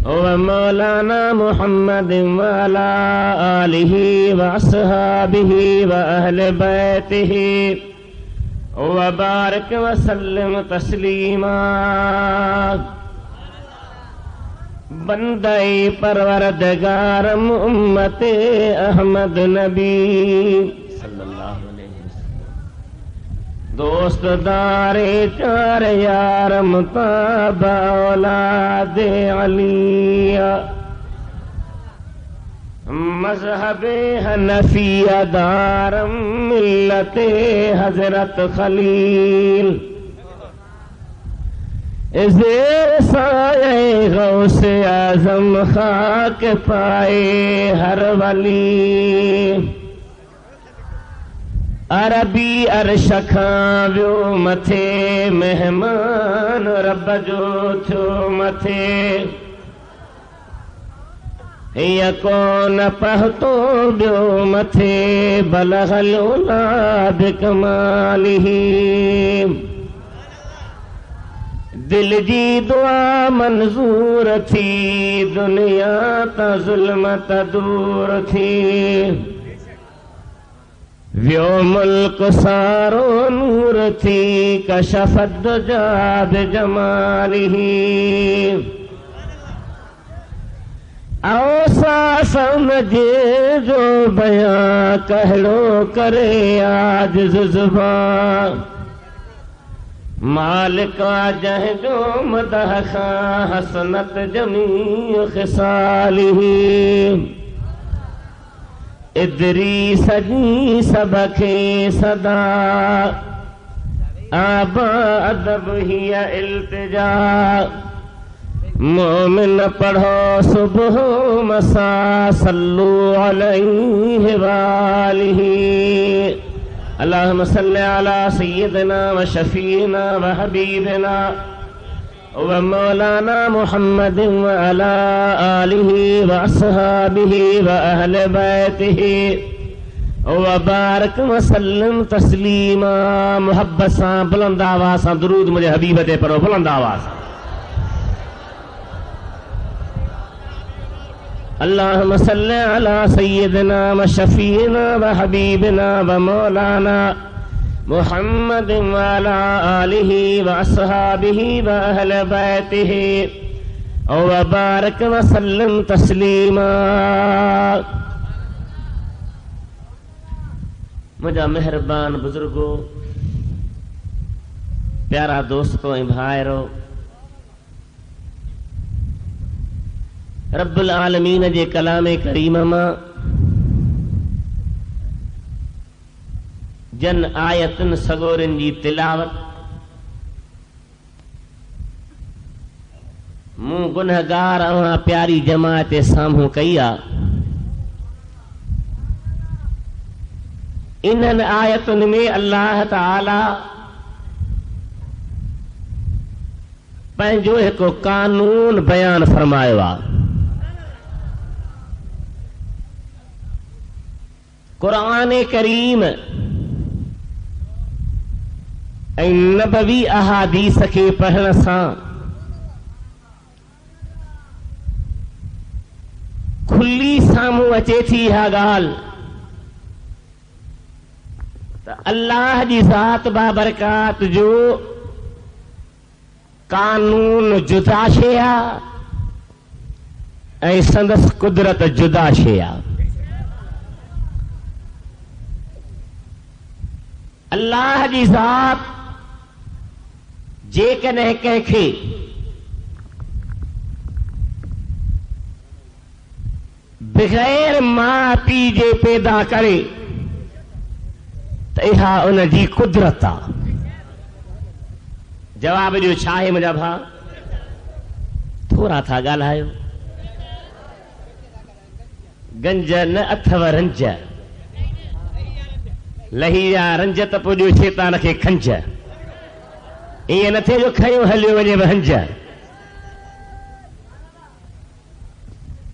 व मौलाना मुहम्मद व अला आलिहि व अस्हाबिहि व अहले बैतिहि व बारिक व सल्लिम तस्लीमा। बंदे परवरदिगारम उम्मते अहमद नबी सल्लल्लाहु अलैहि वसल्लम। दोस्त दारे चार यारम ताबा औलादे अलिया। मज़हबे हनफिया दारम मिल्लते हजरत खलील। ज़ेर साये गौसे आज़म खाक पाए हर वली। अरबी अर्श खां वियो मथे मेहमान रब जो थियो मथे। हीअ कोन पहुतो ॿियो मथे बलगल उला बिकमालिही। दिल जी दुआ मंजूर थी दुनिया ता ज़ुल्मत दूर थी। व्यो मुल्क सारो नूर थी कशफत दुजा बिजमालिही। औसाफ़ जे जो बयां कहड़ो करे आजिज़ ज़ुबान। मालिका जंहिंजो मदह खां हसनत जमी ख़िसालिही। इदरी सजी सब खे सदा आबा अदब हिया इल्तिजा। मोमिन पढ़ो सुबह मसा सल्लु अलैहि वालिही। अल्लाहुम्मा सल्लि अला सय्यिदिना व शफीना व हबीबिना व मौलाना मुहम्मदिन व अला आलिहि व अस्हाबिहि व अहले बैतिहि व बारिक व सल्लिम तस्लीमा। मुहब्बत सां बुलंद आवाज़ सां दुरूद मुझे हबीब ते पढ़ो बुलंद आवाज़ सां। अल्लाहुम्मा सल्लि अला सय्यिदिना व शफीना व हबीबिना व मौलाना मुहम्मदिन व अला आलिहि व अस्हाबिहि व अहले बैतिहि व बारिक व सल्लिम तस्लीमा। मुझा मेहरबान बुजुर्गो, प्यारा दोस्तों ऐं भाइरो, रब्बुल आलमीन जे कलामे करीम मां जन आयतन सगोरन जी तिलावत मूं गुनहगार अवां प्यारी जमात साम्हूं कई आ। इन्हनि आयतुनि में अल्लाह ताला पंहिंजो हिकु कानून बयान फरमायो आहे। कुरान करीम ऐं नबवी अहादीस के पढ़ण सां खुली साम्हूं अचे थी इहा ॻाल्हि त अल्लाह जी ज़ात बाबरकात जो कानून जुदा शइ आहे ऐं संदसि कुदरत जुदा शइ आहे। अल्लाह जी ज़ात जेकॾहिं कंहिंखे बग़ैर माउ पीउ जे पैदा करे त इहा उन जी कुदरत आहे। जवाब ॾियो छा आहे मुंहिंजा भाउ? थोरा था ॻाल्हायो। गंज न अथव रंज, लही या रंज त पोइ ॾियो शैतान खे खंज। ईअं न थिए जो खयो हलियो वञे हंज।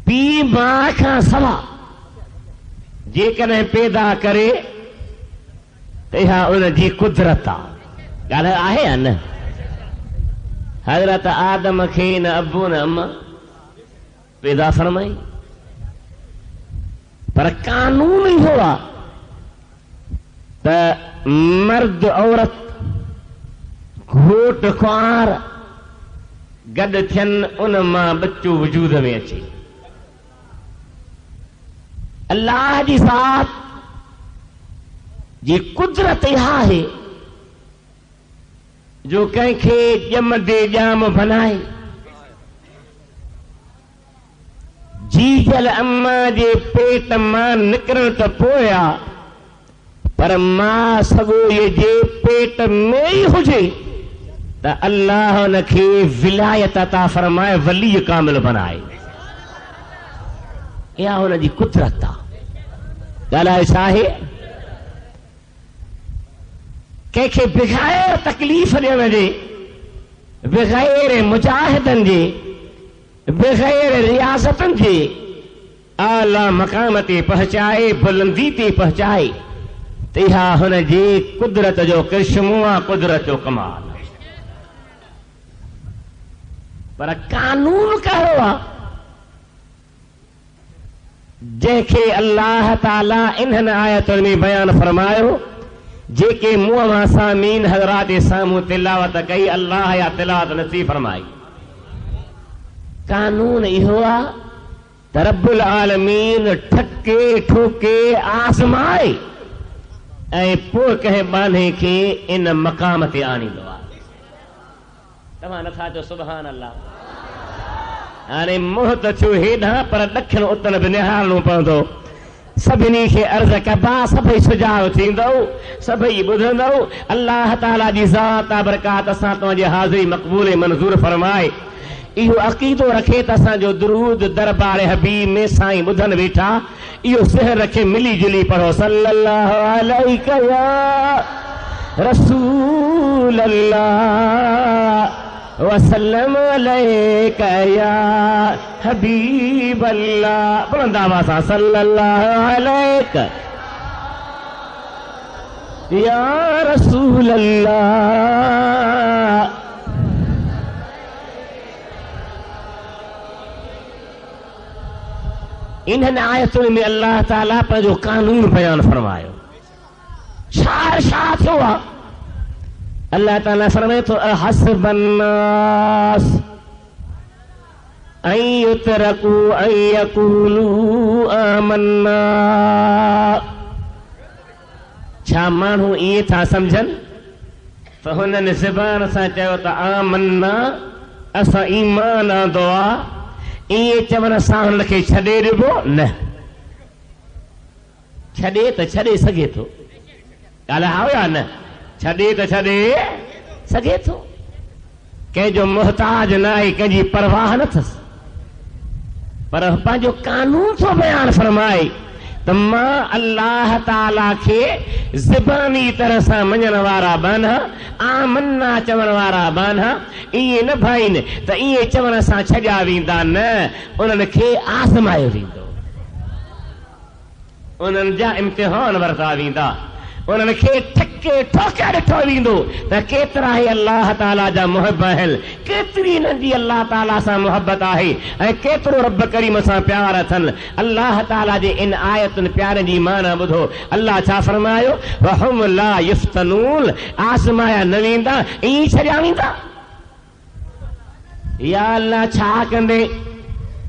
पीउ माउ खां सवा जेकॾहिं पैदा करे त इहा उन जी कुदरत आहे। ॻाल्हि आहे या न? हज़रत आदम खे न अबू न अम्मा पैदा फरमाई। पर कानून इहो आहे त मर्द औरत घोट कुंवार गॾु थियनि उन मां बच्चो वजूद में अचे। अल्लाह जी ज़ात जी कुदरत इहा आहे जो कंहिंखे ॼमंदे ॼाम बनाए, जीजल अम्मा जे पेट मां निकिरण त पोइ आहे, पर मां सॻोईअ जे पेट में ई हुजे त अल्लाह हुनखे विलायत अता फरमाए, वली कामिल बनाए। इहा हुनजी कुदरत आहे। ॻाल्हाए छा आहे? कंहिंखे बग़ैर तकलीफ़ ॾियण जे, बग़ैर मुजाहिदनि जे, बग़ैर रियाज़तनि जे आला मक़ाम ते पहुचाए, बुलंदी ते पहुचाए, त इहा हुनजी कुदरत जो करिश्मो आहे, कुदरत जो कमाल। पर कानून कहिड़ो आहे जंहिंखे अल्लाह ताला इन्हनि आयतुनि में बयानु फरमायो, जेके मुंहं मां सामीन हज़रात जे साम्हूं तिलावत कई, अल्लाह या तिलावत नसीब फरमाई। कानून इहो आहे त रब्बुल आलमीन ठके ठोके आज़माए ऐं पोइ कंहिं बाने खे इन मक़ाम ते आणींदो आहे। तव्हां नथा चओ सुभान अल्लाह? हाणे मुंहुं त थियो हेॾां, पर ॾखिण उतर बि निहारणो पवंदो। सभिनी खे अर्ज़ कबा, सभई सुजाॻ थींदो, सभई ॿुधंदो। अल्लाह ताला जी ज़ात बरकात सां तव्हांजी हाज़िरी मक़बूल मंज़ूर फरमाए। इहो अक़ीदो रखे त असांजो दुरूद दरबार हबीब में साईं ॿुधनि वेठा, इहो सिहर रखे मिली जुली पढ़ो। सल्लल्लाहु अलैका या रसूल अल्लाह वसल्लम अलैका या हबीब अल्लाह। बुलंद आवाज़ सां सल्लल्लाहु अलैका या रसूल अल्लाह। इन्हनि आयतुनि में अल्लाह ताला पंहिंजो कानून बयानु फरमायो। छा थियो आहे? अल्लाह ताला फरमाए थो, हसबन्नास अन युतरकू अन यकूलू आमन्ना। छा माण्हू ईअं था सम्झनि त हुननि ज़बान सां चयो त आमन्ना, असां ईमान आंदो आहे, ईअं चवण सां हुनखे छॾे ॾिबो? न, छॾे त छॾे सघे थो। ॻाल्हायो या न? छॾे त छॾे सघे थो। कंहिंजो मुहताज न आहे, कंहिंजी परवाह न अथसि, पर पंहिंजो कानून थो बयानु फरमाए त मां अल्लाह ताला खे ज़बानी तरह सां मञण वारा बाना, आमन्ना चवण वारा बाना ईअं न भाईनि त ईअं चवण सां छॾिया वेंदा। न, उन्हनि खे आज़मायो वेंदो, उन्हनि जा इम्तिहान वरिता वेंदा, उन्हनि खे ठके ठोके ॾिठो वेंदो त केतिरा ई अल्लाह ताला जा मुहब आहिनि, केतिरी नंढी अल्लाह ताला सां मुहबत आहे ऐं केतिरो रब करीम सां प्यार अथनि। अल्लाह ताला जे इन आयतुनि प्यारनि जी माना ॿुधो। अल्लाह छा फरमायो? वहुम ला युफ्तनून, आज़माया न वेंदा, ईअं छॾिया वेंदा। या अल्लाह छा कंदे?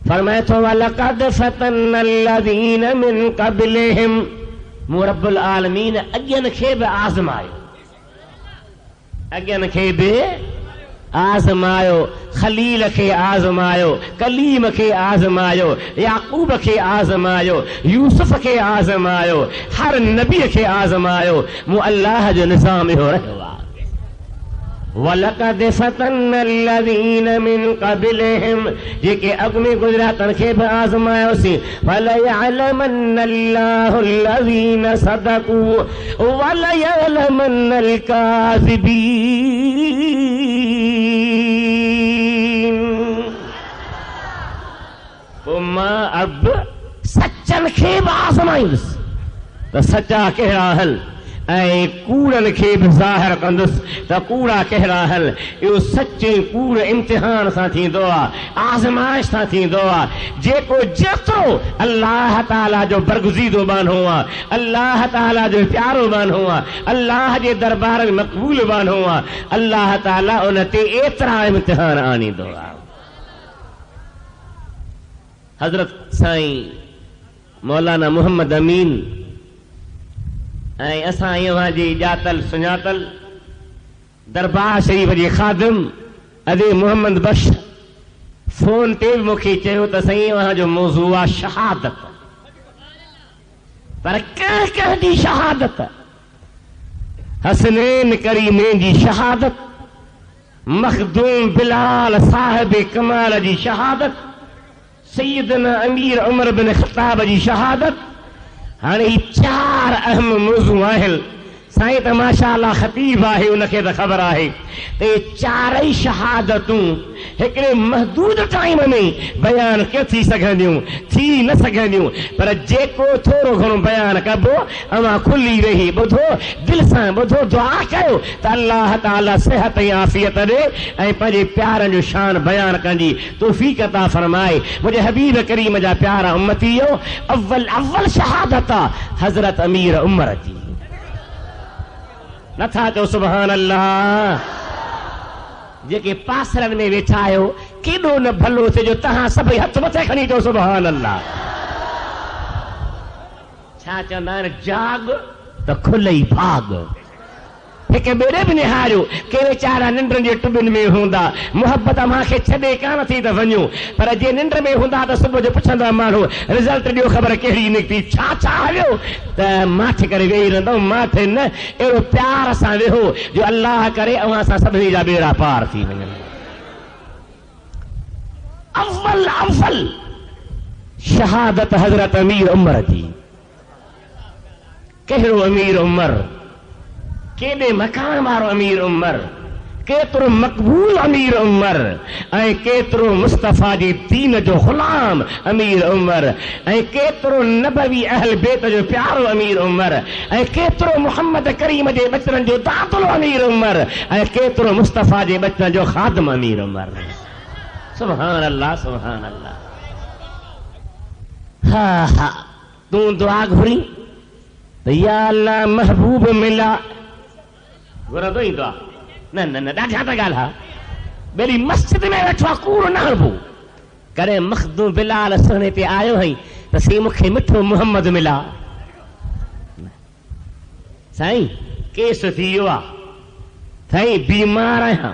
फरमाए थो, वलक़द फतन्नल लज़ीन मिन क़ब्लिहिम, मूं रब्बुल आलमीन अॻियनि खे बि आज़मायो, अॻियनि खे बि आज़मायो। खलील खे आज़मायो, कलीम खे आज़मायो, याकूब खे आज़मायो, यूसुफ खे आज़मायो, हर नबीअ खे आज़मायो। मूं अल्लाह जो निज़ाम इहो रहियो आहे। वलक़द फतन्नल लज़ीन मिन क़ब्लिहिम, जेके अॻु में गुज़रिया तन खे बि आज़मायोसीं। वलयअलमन्नल्लाहु लज़ीन सदक़ू वलयअलमन्नल काज़िबीन। पोइ मां अब सचनि खे बि आज़माईंदुसि त सचा कहिड़ा आहिनि ऐं कूड़नि खे बि ज़ाहिर कंदुसि त कूड़ा कहिड़ा हल। इहो सचे कूड़ इम्तिहान सां थींदो आहे, आज़माइश सां थींदो आहे। जेको जेतिरो अल्लाह ताला जो बरगुज़ीदो बानो आहे, अल्लाह ताला जो प्यारो बानो आहे, अल्लाह जे दरबार में मक़बूल बानो आहे, अल्लाह ताला उन ते एतिरा इम्तिहान आणींदो आहे। हज़रत साईं मौलाना मोहम्मद अमीन ऐं असां इहा जी ॼातल सुञातल दरबार शरीफ़ जे ख़ादिम अदे मोहम्मद बख्श फोन ते बि मूंखे चयो त साईं इहा जो मौज़ू आहे शहादत। पर कंहिं कंहिं जी शहादत, हसनैन करीमैन जी शहादत, मखदूम बिलाल साहिब कमाल जी शहादत, सैयदना अमीर उमर बिन ख़त्ताब जी शहादत। हाणे ही 4 अहम मौज़ू आहिनि। साईं त माशाअल्लाह ख़तीब आहे, उनखे त ख़बर आहे त 4 शहादतूं हिकिड़े महदूद टाइम में बयान के थी सघंदियूं, थी न सघंदियूं। पर जेको थोरो घणो बयान कबो अवां खुली रही ॿुधो, दिलि सां ॿुधो, दुआ कयो त अल्लाह ताला सिहत ऐं आफ़ियत ॾे ऐं पंहिंजे प्यारनि जो शान बयान कंदी तौफ़ीक़ अता फरमाए। मुंहिंजे हबीब करीम जा प्यारा उम्मतीयो, अव्वल शहादत हज़रत अमीर उमर जी। नथा चओ सुभान अल्लाह? जेके पासरनि में वेठा आहियो, केॾो न भलो थिए जो तव्हां सभई हथ मथे खणी चओ सुभान अल्लाह। छा चवंदा आहिनि, जाग त खुलई भाग। हिक ॿेड़े बि निहारियो, के वीचारा निंड जे टुॿियुनि में हूंदा, मुहबत मूंखे छॾे कान थी त वञूं, पर जे निंड में हूंदा त सुबुह जो पुछंदा माण्हू रिज़ल्ट ॾियो ख़बर कहिड़ी निकिती, छा हलियो, त माठि करे वेही रहंदो। माठि न, अहिड़ो प्यार सां वेहो जो अल्लाह करे अवां सां सभिनी जा ॿेड़ा पार थी वञनि। अव्वल शहादत हज़रत अमीर उमर जी। कहिड़ो अमीर उमर, केॾे मकान वारो अमीर उमर, केतिरो मक़बूल अमीर उमर, ऐं केतिरो मुस्तफ़ा जी दीन जो ग़ुलाम अमीर उमर, ऐं केतिरो नबवी अहल बेत जो प्यारो अमीर उमर, ऐं केतिरो मुहम्मद करीम जे बचननि जो दातुल अमीर उमर, ऐं केतिरो मुस्तफ़ा जे बचननि जो ख़ादिम अमीर उमर। सुभान अल्लाह, सुभान अल्लाह। हा तूं दुआ घुरी त या अल्लाह महबूब मिला, घुरंदो ईंदो आहे? न न न, ॾाढा त ॻाल्हि आहे। बेड़ी मस्जिद में वेठो आहे, कूड़ न हलबो। कॾहिं मखदूम बिलाल सुहिणे ते आयो हई त साईं मूंखे मिठो मोहम्मद मिला। साईं केस थी वियो आहे, साईं बीमार आहियां,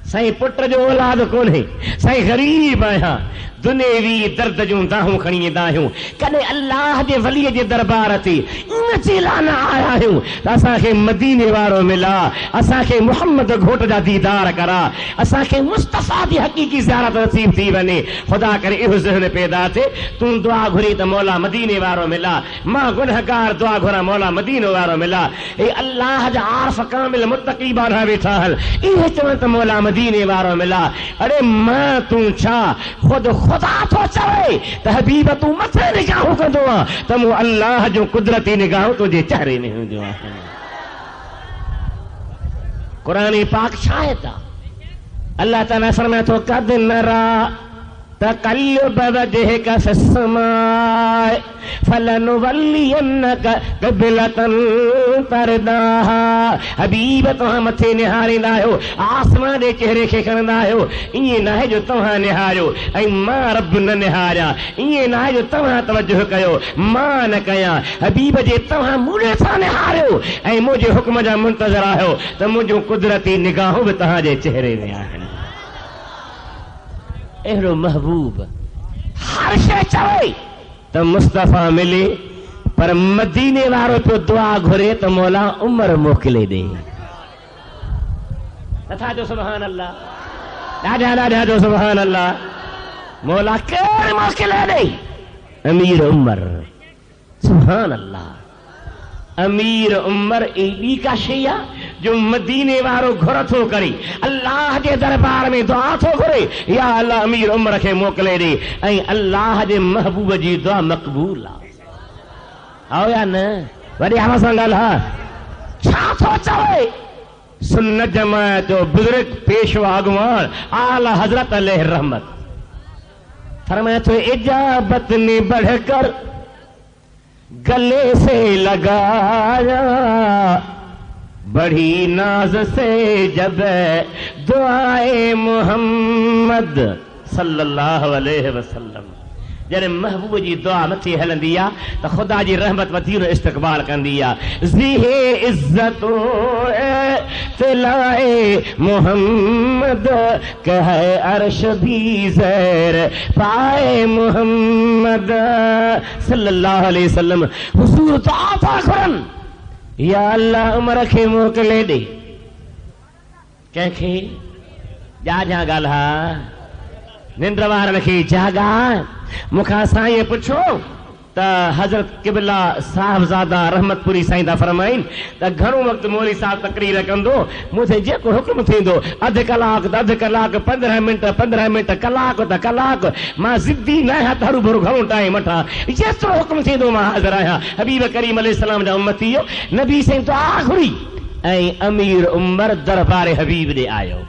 साईं पुट जो औलाद कोन्हे, साईं ग़रीब आहियां, दुनियावी दर्द जूं दाहूं खणी ईंदा आहियूं। कॾहिं अल्लाह जे वलीअ जे दरबार ते इन जे लाइ न आया आहियूं त असांखे मदीने वारो मिला, असांखे मुहम्मद घोट जा दीदार करा, असांखे मुस्तफ़ा जी हक़ीक़ी ज़ियारत नसीब थी वञे। ख़ुदा करे इहो ज़हन पैदा थिए, तूं दुआ घुरी त मौला मदीने वारो मिला, मां गुनहगार दुआ घुरा मौला मदीने वारो मिला। हे अल्लाह जा आरफ़ कामिल मुत्तक़ी बाना वेठा हल, इहे चवनि त मौला मदीने वारो मिला। अरे मां तूं छा, ख़ुदा तो चवे त हबीब तूं मथे निगाहूं कंदो आहे त मूं अल्लाह जो कुदरती निगाहूं तुंहिंजे चेहरे में हूंदियूं आहिनि। क़ुरान पाक छा आहे त अल्लाह ताला फरमाए थो, क़द नरा तक़ल्लुब वजहिक फ़िस्समाए फलनुवल्लियन्नक क़िबलतन तरदाहा। हबीब तव्हां मथे निहारींदा आहियो, आसमान जे चेहरे खे खणंदा आहियो। ईअं न आहे जो तव्हां निहारियो ऐं मां रब न निहारियां, ईअं न आहे जो तव्हां तवजो कयो मां न कयां। हबीब जे तव्हां मूं सां निहारियो ऐं मुंहिंजे हुक्म जा मुंतज़र आहियो त मुंहिंजूं कुदरती निगाहूं बि तव्हांजे चेहरे में आहिनि। अहिड़ो महबूब हर शइ चवे त मुस्तफ़ा मिले, पर मदीने वारो पियो दुआ घुरे त मौला उमर मोकिले ॾे। नथा जो सुभान अल्लाह? ॾाढा ॾाढा जो सुभान अल्लाह। मौला केरु मोकिले ॾे? अमीर उमर। सुभान अल्लाह। अमीर उमर एॾी का शइ आहे जो मदीने वारो घुर थो करे, अल्लाह जे दरबार में दुआ थो घुरे, या अल्लाह अमीर उमर खे मोकिले ॾे, ऐं अल्लाह जे महबूब जी दुआ मक़बूल आहे। आओ या न? वॾे आवाज़ सां ॻाल्हि। छा थो चवे सुन्नत जमात जो बुजुर्ग पेशवा अगवान आला हजरत अलैहि रहमत फरमाया तो इजाबत ने बढ़कर गले से लगाया बड़ी नाज से जब दुआए मोहम्मद सल्लल्लाहु अलैहि वसल्लम जॾहिं महबूब जी दुआ मथे हलंदी आहे त ख़ुदा जी रहमत वधीक इस्तक़बाल कंदी आहे ज़ीहे इज़्ज़तो तिलाए मोहम्मद कहे अर्श भी ज़ैर पाए मोहम्मद सल्लल्लाहु अलैहि वसल्लम हुज़ूर दुआ था करनि या अल्लाह उमर खे मोकिले ॾे कंहिंखे जाॻा ॻाल्हा निंड वारनि खे जाॻा मूंखां साईं पुछो त हज़रत क़िबला साहिबज़ादा रहमतपुरी साईं था फरमाइनि त घणो वक़्तु मौलवी साहिब तकरीर कंदो मूंखे जेको हुकुम थींदो अधु कलाक त अधु कलाक 15 मिंट कलाक त कलाक मां ज़िद्दी न आहियां त हरू भरू घणो टाइम वठां जेतिरो हुकुम थींदो मां हाज़िर आहियां हबीब करीम अलैहिस्सलाम जा उम्मती हो नबी साईं तो आख़िरी ऐं अमीर उमर दरबार हबीब ॾे आयो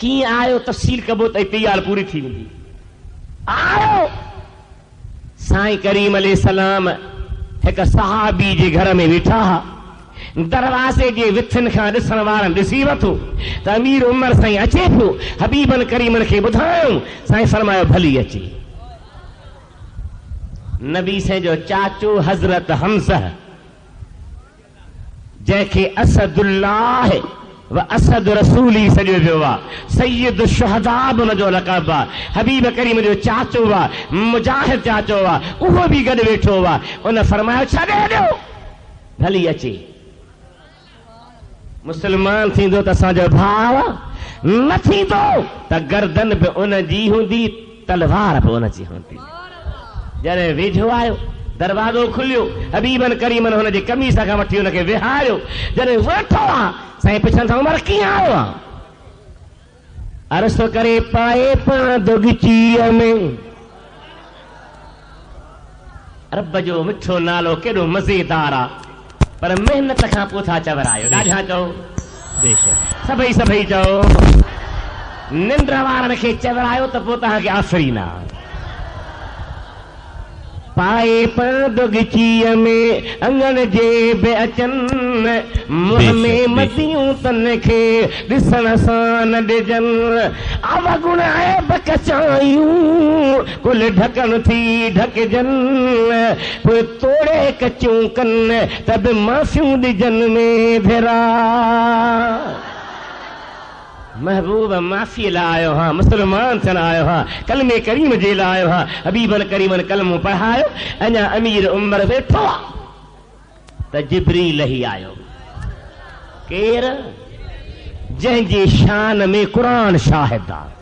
कीअं आयो तफ़सील कबो त हिते ॻाल्हि पूरी थी वेंदी आयो साईं करीम अलैहिस्सलाम हिकु सहाबी जे घर में वेठा दरवाज़े जे विथनि खां ॾिसण वारनि ॾिसी वठो त अमीर उमर साईं अचे पियो हबीबन करीमन खे ॿुधायो साईं फरमायो भली अचे नबी साईं जो चाचो हज़रत हमज़ा जंहिंखे असदुल्लाह व असद रसूली सॼो वियो आहे सैयद शुहदा बि हुनजो लक़ब आहे हबीब करीम जो चाचो आहे मुजाहिद चाचो आहे उहो बि गॾु वेठो आहे उन फरमायो छॾे ॾियो भली अचे मुस्लमान थींदो त असांजो भाउ न थींदो त गर्दन बि उन जी हूंदी तलवार बि उन जी हूंदी जॾहिं वेझो आयो दरवाज़ो खुलियो हबीबन करीमन हुनजे कमीस खां वठी हुनखे विहारियो जॾहिं वेठो आहे साईं पुछनि था उमर कीअं आयो आहे अर्ज़ु करे पाए पाण दोगचीअ में रब जो मिठो नालो केॾो मज़ेदार आहे पर महिनत खां पोइ था चवरायो ॾाढा चओ बेशक सभई चओ निंड वारनि खे चवरायो त पोइ तव्हांखे आफ़रीन आहे पाए दोगचीअ में अंगण जे बि अचनि मुंहं में मदियूं तन खे ॾिसण सां न ॾिजनि अवगुण ऐब कचायूं कुल ढकण थी ढकजनि पोइ तोड़े कचियूं कनि त बि माफ़ियूं ॾिजनि में भेरा महबूब माफ़ी लाइ आयो हाँ मुस्लमान थियण आयो हाँ कलमे करीम जे लाइ आयो हाँ हबीबन करीमन कलमो पढ़ायो अञा अमीर उमर वेठो त जिब्रील ही आयो केर जंहिंजी शान में क़ुरान शाहिद आहे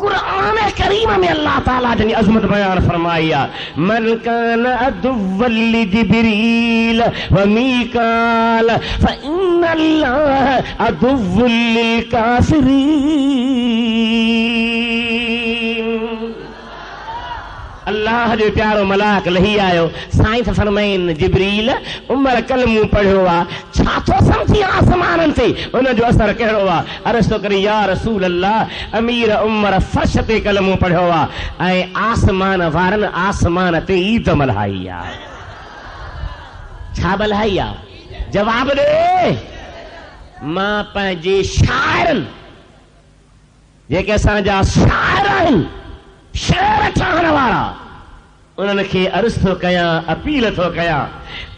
कुरान करीम में अल्लाह ताला जनी अजमत बयान फरमाई आहे मन कान अदुव्वल जिब्रील व मीकाल फइन अल्लाह अदुव्वुल लिल काफिरीन अल्लाह जो प्यारो मलाक लही आयो साईं फरमाइन जिब्रील उमर कलमू पढ़ियो आहे छा थो सम्झी आसमाननि ते उन जो असर कहिड़ो आहे अर्ज़ु करे या रसूल अल्लाह अमीर उमर फर्श ते कलमू पढ़ियो आहे ऐं आसमान वारनि आसमान ते ईद मल्हाई आहे छा मल्हाई आहे जवाब ॾे मां पंहिंजे शाइरनि जेके असांजा शाइर आहिनि शेर ठहण वारा उन्हनि खे अर्ज़ु थो कयां अपील थो कयां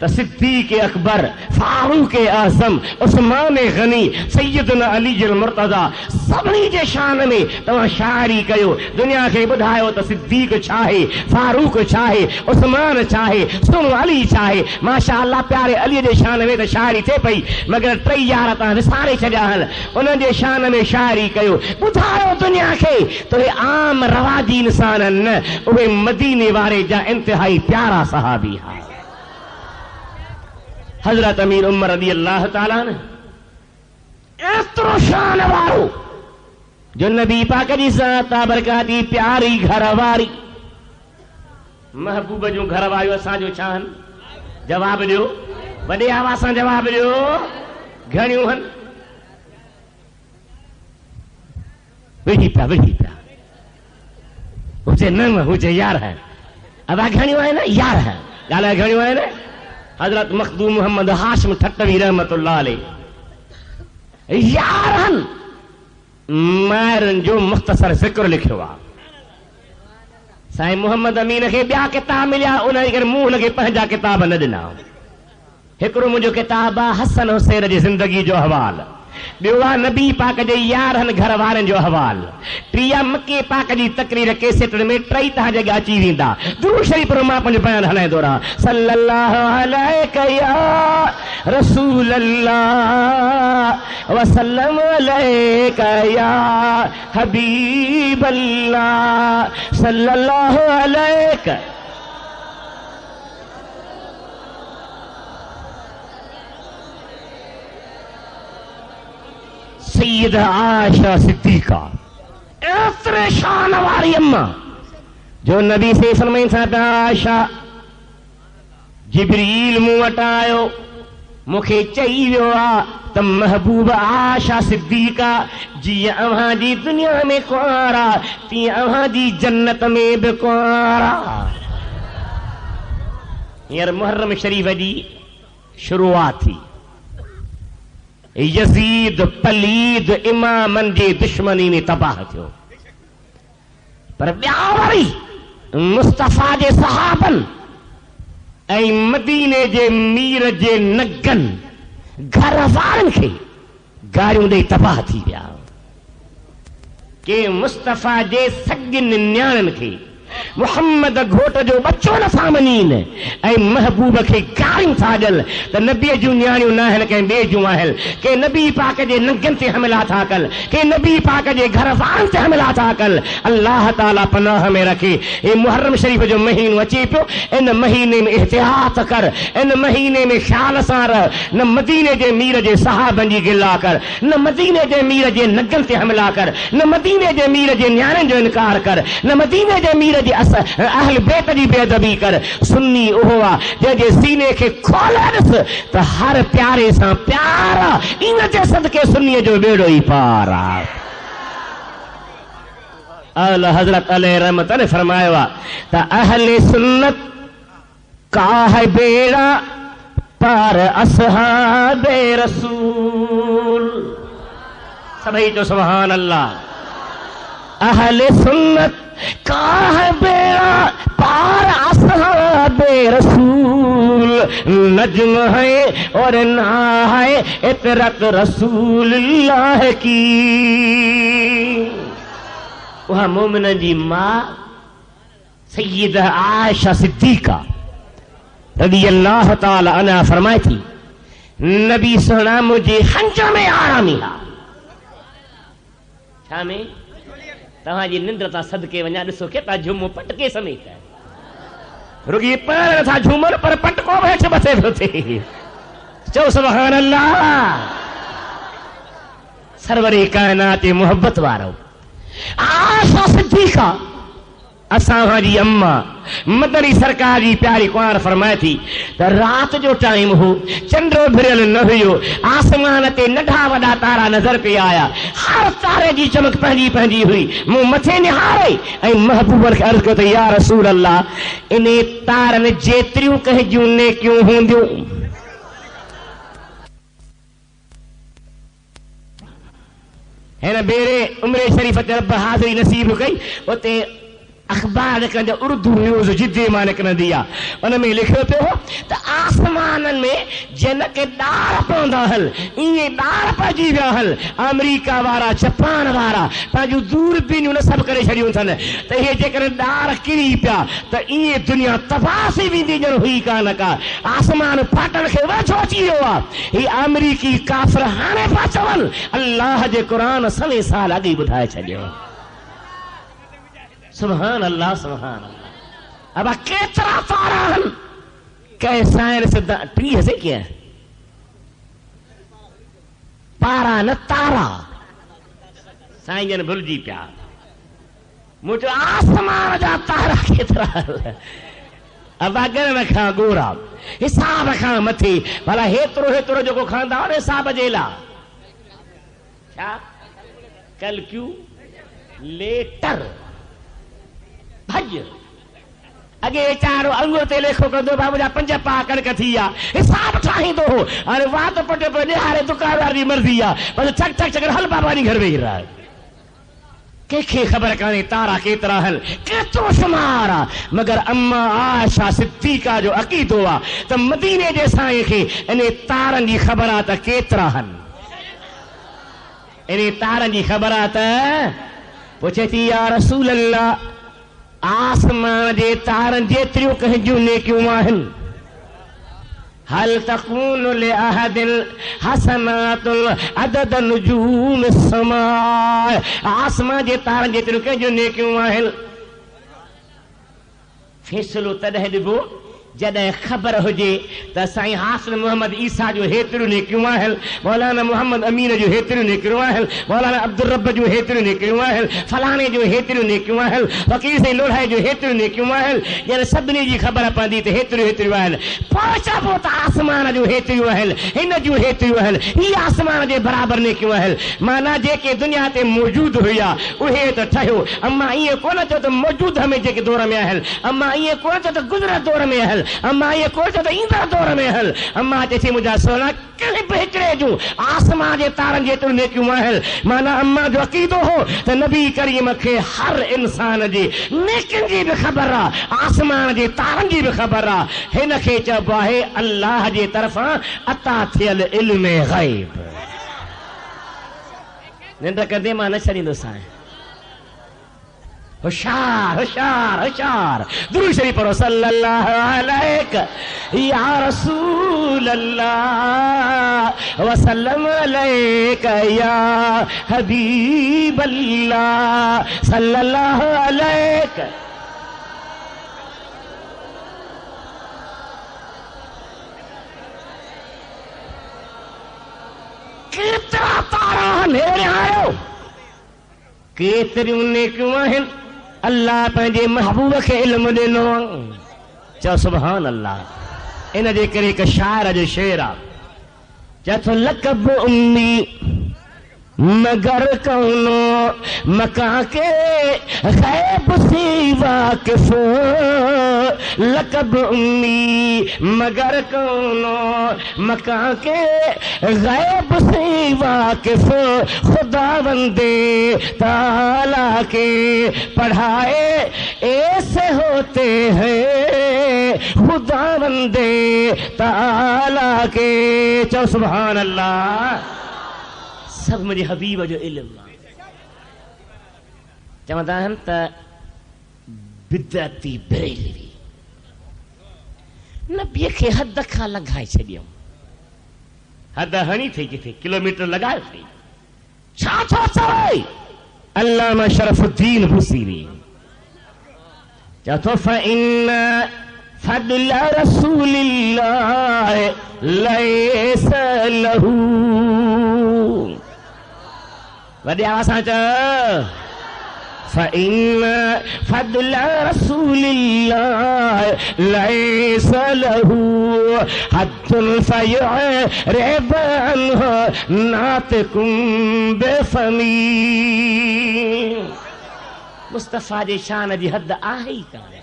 त सिद्दीक़ अकबर फारूक आज़म उस्मान गनी सैयदना अली अल मुर्तज़ा सभिनी जे शान में तव्हां शाइरी कयो दुनिया खे ॿुधायो त सिद्दीक़ छा आहे फारूक छा आहे उस्मान छा आहे सुनो अली छा आहे माशा अल्लाह प्यारे अली जे शान में त शाइरी थिए पई मगर टई यार तव्हां विसारे छॾिया आहिनि उन्हनि जे शान में शाइरी कयो ॿुधायो दुनिया खे त उहे आम रवाजी इंसान न उहे मदीने वारे जा इंतिहाई प्यारा सहाबी हा हजरत अमीर उमर रज़ी अल्लाह ताला ने एतिरो शान वारो जो नबी पाक जी ज़ात बरकाती प्यारी घर वारी महबूब जो घर वारियो असांजो छा आहिनि जवाब दियो, वॾे आवाज़ सां जवाब दियो। घणियूं आहिनि? विझी पिया हुजे 9 हुजे 11, अदा घणियूं आहिनि? 11 ॻाल्हाए घणियूं आहिनि? हज़रत मखदूम मोहम्मद हाशिम ठटवी रहमतुल्लाह अलैह 11 मायरनि जो मुख़्तसर ज़िक्र लिखियो आहे। साईं मोहम्मद अमीन खे ॿिया किताब मिलिया, उन करे मूं लॻे पंहिंजा किताब न ॾिना। हिकिड़ो मुंहिंजो किताब आहे हसन हुसैन जी ज़िंदगी जो अहवाल, ॿियो आहे नबी पाक जे 11 घर वारनि जो अहवाल, टीह मके पाक जी तकरीर कैसेट में 3 तव्हां जॻह अची वेंदा। दुरूद शरीफ पर मां पंहिंजो बयान हलाईंदो रहां। सल्लल्लाहु अलैका या रसूल अल्लाह वसल्लम अलैका या हबीब अल्लाह सल्लल्लाहु अलैका। सैयद आयशा सिद्दीका एतिरे शान वारी अम्मा जो नबी से फरमाइनि था त आयशा जिब्रील मूं वटि आयो, मूंखे चई वियो आहे त महबूब आयशा सिद्दीका जीअं अव्हां जी दुनिया में कुंवारा तीअं अव्हां जी जन्नत में बि कुंवारा। हींअर मुहर्रम शरीफ़ जी शुरूआत थी। यजीद पलीद इमामनि जे दुश्मनी में तबाह थियो, पर ॿिया वरी मुस्तफ़ा जे सहाबनि ऐं मदीने जे मीर जे नगनि घर वारनि खे गारियूं ॾेई तबाह थी विया। के मुस्तफ़ा जे सॻियुनि न्याणनि खे मुहम्मद घोट जो बच्चो नथा मञीनि ऐं महबूब खे गारियूं था ॾियनि त नबीअ जूं न्याणियूं न आहिनि, कंहिं ॿिए जूं आहिनि। के नबी पाक जे नंगनि ते हमला था कनि, के नबी पाक जे घर वारनि ते हमला था कनि। अल्लाह ताला पनाह में रखे। हे मुहर्रम शरीफ़ जो महीनो अचे पियो, इन महीने में एहतियात कर, इन महीने में ख़्याल सां रह। न मदीने जे मीर जे सहाबनि जी गिला कर, न मदीने जे मीर जे नगनि ते हमला कर, न मदीने जे मीर जे न्याणियुनि जो इनकार कर, न मदीने जे मीर अहल बेत जी बेअदबी कर। सुन्नी उहो आहे जंहिंजे सीने खे खोले ॾिस त हर प्यारे सां प्यार, इन जे सदके सुन्नीअ जो बेड़ो ई पार आहे। आला हज़रत अलैहि रहमत ने फरमायो आहे त अहले सुन्नत का है बेड़ा पार असहाबे रसूल। सभई जो सुभान अल्लाह। अहले सुन्नत का है बेड़ा पार असहाबे रसूल। नज्म है और ना है इतरत रसूलुल्लाह की। वह मोमिन जी मां सैयद आयशा सिद्दीका रज़ी अल्लाह ताला अन्हा फरमाए थी, नबी सोना मुझे हंज में आरामी हा। छा में? तव्हांजी निंड था सदके वञा, ॾिसो केतिरा झूमो पटके समेत रुगी पैर नथा झूमनि पर पटको बि हेठि मथे पियो थिए। चओ सुभान अल्लाह। सरवरे काइनात मोहब्बत वारो आयशा सिद्दीका असां जी अम्मा मदनी सरकार जी प्यारी कुंवार फरमाए थी त रात जो टाइम हो, चंडो भिरियल न हुयो, आसमान ते नंढा वॾा तारा नज़र पे आया, हर तारे जी चमक पंहिंजी पंहिंजी हुई। मूं मथे निहारे ऐं महबूब खे अर्ज़ कयो त या रसूल अल्लाह, इन तारनि जेतिरियूं कंहिं जूं नेकियूं हूंदियूं हिन भेरे उमरे शरीफ़ ते रब हाज़िरी नसीब कई। उते अखबार निकिरंदी, उर्दू न्यूज़ जिद्दी मां निकिरंदी आहे, उन में लिखियो पियो त आसमाननि में जिन खे ॾार पवंदा हल, ईअं ॾार पइजी विया हल। अमेरिका वारा, जापान वारा पंहिंजूं दूरबीनियूं न सभु करे छॾियूं अथनि त इहे जेकॾहिं ॾार किरी पिया त ईअं दुनिया तबाह थी वेंदी ॼण हुई कान का। आसमान फाटण खे वेझो अची वियो आहे। हीअ अमेरिकी काफ़िर हाणे पिया चवनि, अल्लाह जे क़ुर 100 साल अॻु ॿुधाए छॾियो। सुभान अल्लाह सुभान अल्लाह। अब केतिरा तारा आहिनि, कंहिं साइंस 30 से कीअं पारा न तारा साईं जन भुलिजी पिया। मूं चयो आसमान जा तारा केतिरा। वगन खां गोरा हिसाब खां मथे भला हेतिरो हेतिरो जेको खांदा हो हिसाब जे लाइ छा कैलकुलेटर भॼ अॻे वीचारो अंगूर ते लेखो कंदो बाबू जा 5 पा कणिक थी विया हिसाब ठाहींदो हो हाणे वात पट पे ॾियारे दुकानदार जी मर्ज़ी आहे बस छक छक छक हल बाबा जी घर वेही रहा कंहिंखे ख़बर कान्हे तारा केतिरा आहिनि केतिरो शुमार आहे मगर अम्मा आयशा सिद्दीक़ा जो अक़ीदो आहे त मदीने जे साईं खे इन तारनि जी ख़बर आहे त केतिरा आहिनि इन तारनि जी ख़बर आहे त पुछे थी या रसूल अल्लाह आसमान जे तारनि जेतिरियूं कंहिंजूं नेकियूं आहिनि हल तकून लिअहदिल हसनातुल अदद नुजूम समा आसमान जे तारनि जेतिरियूं कंहिंजूं नेकियूं आहिनि फ़ैसिलो तॾहिं ॾिबो जॾहिं ख़बर हुजे त साईं हासिल मोहम्मद ईसा जो हेतिरियूं नेकियूं आहिनि मौलाना मोहम्मद अमीन जो हेतिरियूं नेकियूं आहिनि मौलाना अब्दुल रब जूं हेतिरियूं नेकियूं आहिनि फलाणे जूं हेतिरियूं नेकियूं आहिनि फ़क़ीर साईं लोढ़ाए जूं हेतिरियूं नेकियूं आहिनि ॼण सभिनी जी ख़बर पवंदी त हेतिरियूं हेतिरियूं आहिनि पोइ चइबो त आसमान जूं हेतिरियूं आहिनि हिन जूं हेतिरियूं आहिनि हीअ आसमान जे बराबरि नेकियूं आहिनि माना जेके दुनिया ते मौजूदु हुया उहे त ठहियो अम्मा ईअं कोन थियो त मौजूद में जेके दौर में आहिनि अम्मा ईअं कोन थियो त गुज़िरियल दौर में आहिनि अम्मा ये कोई तो ईंदड़ दौर में हल अम्मा चेसी मुझा सोना कहीं बेचड़े जो आसमान जे तारनि जेतिरियूं नेकियूं आहिनि माना अम्मा जो अक़ीदो हो त नबी करीम खे हर इंसान जी नेकियुनि जी बि ख़बर आहे आसमान जे तारनि जी बि ख़बर आहे हिन खे चइबो आहे अल्लाह जे तरफ़ां अता थियल इल्म ग़ैब निंड कंदे मां न छॾींदुसि होशियार होशियार होशियार दुरूद शरीफ पढ़ो सल्लल्लाहु अलैहि या रसूल अल्लाह व सल्लम अलैका या हबीब अल्लाह सल्लल्लाहु अलैका केतिरा तारा नेड़े आयो केतिरियूं नेकियूं आहिनि अल्लाह पंहिंजे महबूब खे इल्म ॾिनो चओ सुभान अल्लाह इन जे करे हिकु शाइर जो शेर आहे चए थो लक़ब उम्मी मगर कौनो मकां के ग़ैब से वाकिफ़ लक़ब उम्मी मगर कौनो मकां के ग़ैब से वाकिफ़ खुदावंदे ताला के पढ़ाए ऐसे होते हैं खुदावंदे ताला के चो सुभान अल्लाह सब मुझे हबीब जो इल्म चवंदा आहिनि त बिदअती बरेलवी नबीअ खे हद खां लॻाए छॾियऊं हद हणी थी किथे किलोमीटर लॻाए थी छा थो चवे अल्लामा शरफुद्दीन बुसीरी चवे थो फ़इन फضل रसूल अल्लाह लैस लहू वॾे आवाज़ सां चओ फ़इन फضل रसूल अल्लाह लैस लहू हद्दुन फ़युअरिब अन्हु नातिकुम बिफ़मी मुस्तफ़ा जे शान जी हद आहे ई कान्हे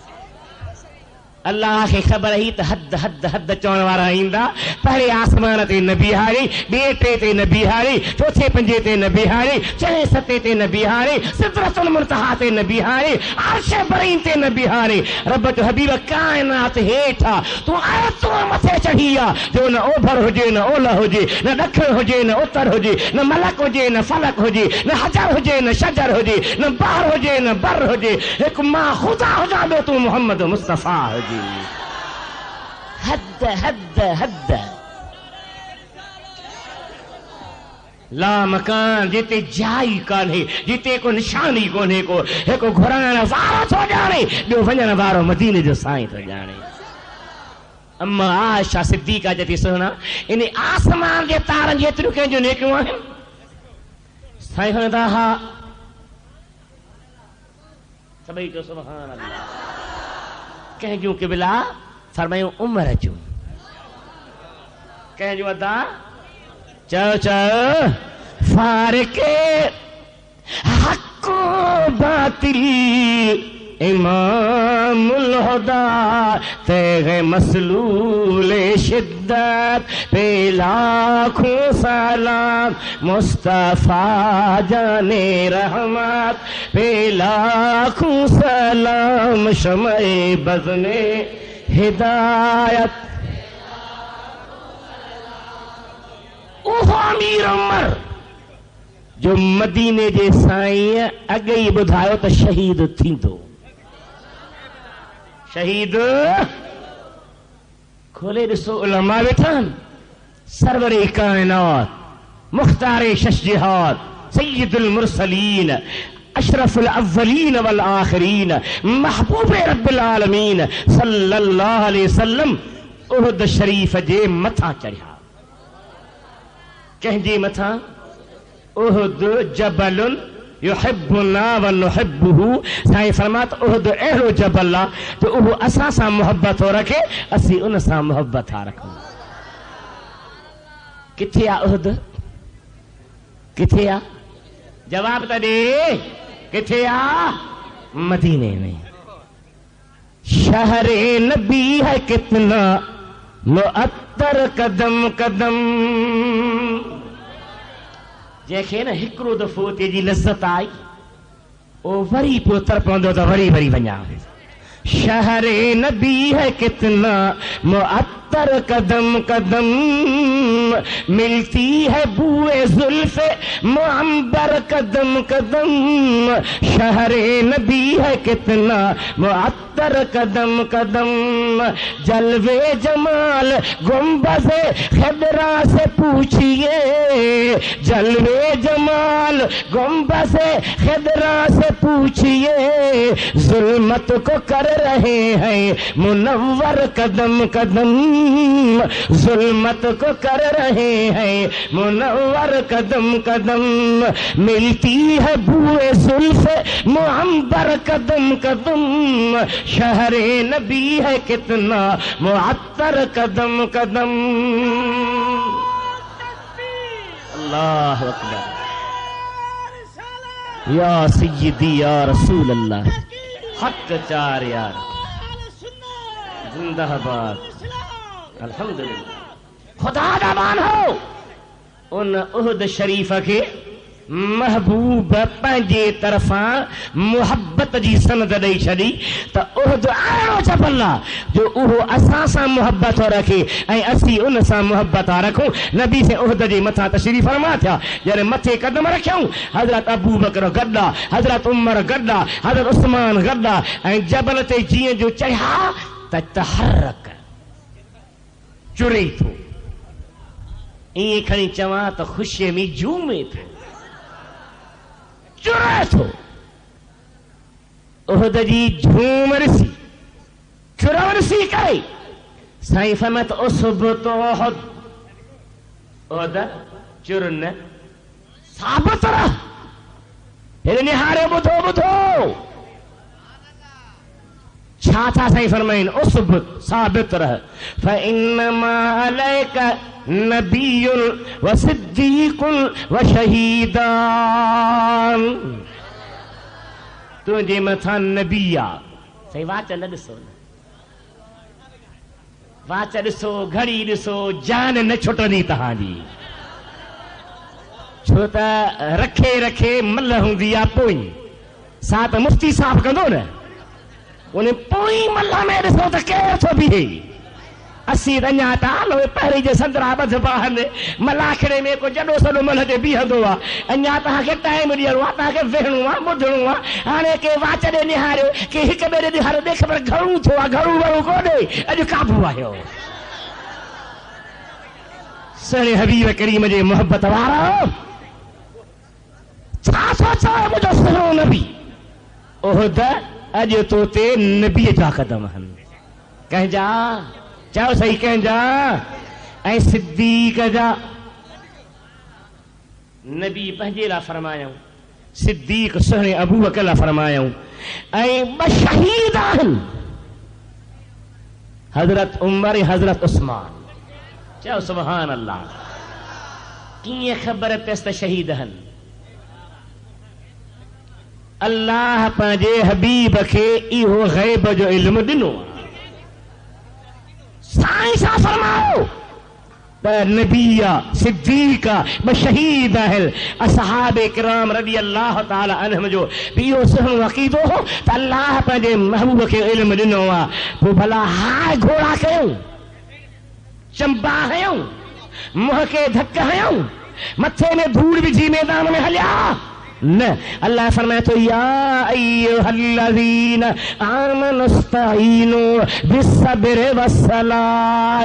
अल्लाह खे ख़बर ही त हद हद हद चवण वारा ईंदा पहिरें आसमान ते न बीहारी ॿिए टे ते न बीहारी चौथे पंजे ते न बीहारी छहें सते ते न बीहारी सिदरतुल मुंतहा ते न बीहारी अर्श बरीन ते न बीहारी रब जो हबीब काइनात हेठा तूं आयतूं मथे चढ़ी आहे जो न ओभर हुजे न ओलह हुजे न ॾखिण हुजे न उत्तर हुजे न मलक हुजे न फलक हुजे न हजर हुजे न शजर हुजे न बहर हुजे न बर हुजे हिकु मां ख़ुदा हुजां ॿियो तूं मोहम्मद मुस्तफ़ा हुजे हद हद हद ला मकान जिते जाई कान्हे जिते को निशानी कोन्हे को हिकु घुराइण वारो थो ॼाणे ॿियो वञण वारो मदीने जो साईं थो ॼाणे अम्मा आयशा सिद्दीक़ा चए थी सुहिणा इन आसमान जे तारनि जेतिरियूं कंहिंजूं नेकियूं आहिनि साईं हणंदा हा सभई चओ सुभान अल्लाह कंहिंजूं क़िबला फरमायूं उमर जूं कंहिंजो अदा चओ चओ फारिके हक़ बातिल इमामुल हुदा तेरे मसलूल शिद्दत पे लाखों सलाम मुस्तफा जाने रहमत पे लाखों सलाम शमए बज़्ने हिदायत ओहो अमीर उमर जो मदीने जे साईं अॻे ई ॿुधायो त शहीद थींदो शहीद खोले ॾिसो उलमा वेठा आहिनि सरवरे काइनात मुख्तारे शशजिहाद सय्यदुल मुरसलीन अशरफुल अव्वलीन वल आखिरीन महबूबे रब्बिल आलमीन सल्लल्लाहु अलैहि वसल्लम उहद शरीफ जे मथां चढ़िया कंहिंजे मथां उहद जबलुन युहिब्बुना व नुहिब्बुहु साईं फरमात उहद अहिड़ो जबल आहे त उहो असां सां मोहब्बत थो रखे असीं उन सां मोहब्बत था रखूं किथे आहे उहद किथे आहे जवाब त ॾे किथे आहे मदीने में शहरे नबी है कितना मुअत्तर कदम कदम जंहिंखे न हिकिड़ो दफ़ो तेजी लज़त आई ओ वरी पियो तरपंदो त वरी वरी वञा शहरे नबी है कितना मुअत्तर कदम कदम मिलती है बूए जुल्फ़े मुअंबर कदम कदम शहरे नबी है कितना मुअत्तर कदम कदम जलवे जमाल गुंबज़े खिदरा से पूछिए जलवे जमाल गुंबज़े खिदरा से पूछिए जुल्मत को कर रहे हैं मुनव्वर कदम कदम जुल्मत को कर रहे हैं मुनव्वर कदम कदम मिलती है बूए जुल्फ़े मुअंबर कदम कदम शहरे नबी है कितना मुअत्तर कदम कदम अल्लाह अकबर या सय्यदी या रसूल अल्लाह हक चार यार जिंदाबाद अल्हम्दुलिल्लाह खुदा दा मान हो उन उहद शरीफ के महबूब पंहिंजे तरफ़ां मुहब्बत जी सनद ॾेई छॾी त उहद अहिड़ो जबल आहे जो उहो असां सां मुहब्बत थो रखे ऐं असीं उन सां मुहब्बत था रखूं नबी से उहद जे मथां तशरीफ़ फरमा थिया जॾहिं मथे कदम रखियऊं हज़रत अबू बकर गॾु आहे हज़रत उमर गॾु आहे हज़रत उस्मान गॾु आहे ऐं जबल ते जीअं जो चढ़िया त तहरक चुरे थो ईअं खणी चवां त ख़ुशीअ में झूमे थो चुरे थो उहद जी झूम ॾिसी चुर ॾिसी करे साईं फरमात उसबत उहद चुर न साबित रह हिन निहारे ॿुधो ॿुधो छा था साईं फरमाइन उसबत साबित रह फइन्नमा अलैका नबीयुन व सिद्दीकुन व शहीदान तुंहिंजे मथां नबी आहे साईं वाच न ॾिसो वाच ॾिसो घड़ी ॾिसो जान न छुटंदी तव्हांजी छो त रखे रखे मल हूंदी आहे पोइ सा त मुफ्ती साफ़ कंदो न उन पोइ मल में ॾिसो त केरु थो बीहे असीं अञा त हलो पहिरीं जे संदरा ॿध पाहनि मलाखड़े में को जॾो सॾो मल ते बीहंदो आहे अञा तव्हांखे टाइम ॾियणो आहे तव्हांखे वेहणो आहे ॿुधणो आहे हाणे के वाच ॾे निहारियो के हिक ॿिए ॾे निहारियो देख पर घणो थियो आहे घणो वणो कोन्हे अॼु काबू आयो सुहिणे हबीब करीम जे मोहब्बत वारो छा सोचो मुंहिंजो सुहिणो नबी उहद अॼु तो ते नबीअ जा कदम आहिनि कंहिंजा चओ सही कंहिंजा ऐं सिद्दीक़ जा नबी पंहिंजे लाइ फरमायऊं सिद्दीक़ सुहिणे अबू बकर लाइ फरमायऊं ऐं ॿ शहीद आहिनि हजरत उमर हजरत उस्मान। चलो सुभान अल्लाह। कीअं ख़बर पियसि त शहीद हन? अल्लाह पंहिंजे हबीब खे इहो ग़ैब जो इल्मु ॾिनो। साईं सां फरमायो त नबीया सिद्दीका ब शहीद आहिनि। असहाबे किराम रज़ी अल्लाह ताला अन्हुम जो बि इहो सुहिणो अक़ीदो हो त अल्लाह पंहिंजे महबूब खे इल्मु ॾिनो आहे। पोइ भला हाय घोड़ा कयूं, चंबा हयूं, मुंहं खे धक हयूं, मथे में धूड़ विझी मैदान में हलिया न। अल्लाह फरमाए तो या अय्युहल्लज़ीना आमनुस्तईनु बिस्सब्रि वस्सलाह